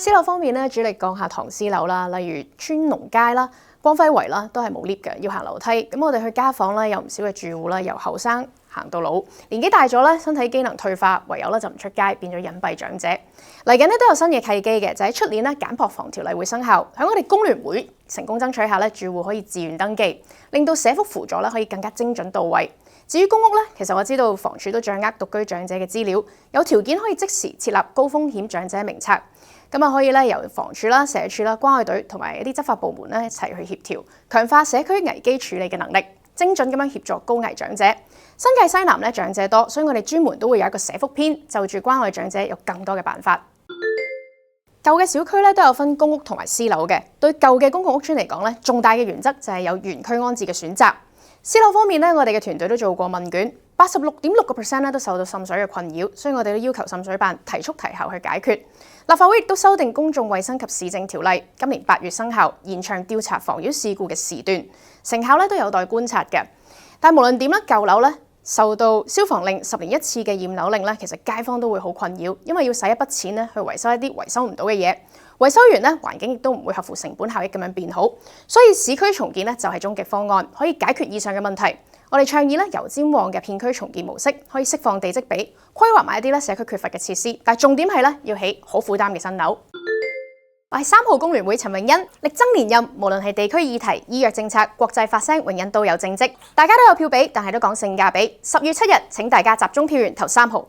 私樓方面咧，主力講下唐私樓啦，例如川龍街啦、光輝圍啦，都係冇 lift 嘅，要行樓梯。咁我哋去家訪咧，有唔少嘅住戶啦，由後生行到老，年紀大咗咧，身體機能退化，唯有咧就唔出街，變咗隱蔽長者。嚟緊咧都有新嘅契機嘅，就喺出年咧簡樸房條例會生效，喺我哋工聯會成功爭取下咧，住戶可以自願登記，令到社福輔助咧可以更加精準到位。至於公屋咧，其實我知道房署都掌握獨居長者嘅資料，有條件可以即時設立高風險長者名冊。咁啊，可以咧由房署啦、社署啦、關愛隊同埋一啲執法部門咧一齊去協調，強化社區危機處理嘅能力，精準咁樣協助高危長者。新界西南咧長者多，所以我哋專門都會有一個社福篇，就住關愛長者有更多嘅辦法。舊嘅小區咧都有分公屋同埋私樓嘅，對舊嘅公共屋邨嚟講咧，重大嘅原則就係有原區安置嘅選擇。私樓方面咧，我哋嘅團隊都做過問卷，86.6% 咧都受到滲水嘅困擾，所以我哋都要求滲水辦提速提效去解決。立法會亦都修訂公眾衛生及市政條例，今年8月生效，延長調查妨擾事故嘅時段，成效咧都有待觀察嘅。但無論點咧，舊樓咧受到消防令10年一次嘅驗樓令咧，其實街坊都會好困擾，因為要使一筆錢咧去維修一啲維修唔到嘅嘢，維修完咧環境亦都唔會合乎成本效益咁樣變好，所以市區重建咧就係終極方案，可以解決以上嘅問題。我哋倡議咧油尖旺嘅片區重建模式，可以釋放地積比，規劃埋一啲咧社區缺乏嘅設施，但重點係咧要起可負擔嘅新樓。我係3號工聯會陳穎欣，力爭連任，無論係地區議題、醫藥政策、國際發聲，永欣都有政績。大家都有票俾，但係都講性價比。10月7日，請大家集中票源投3號。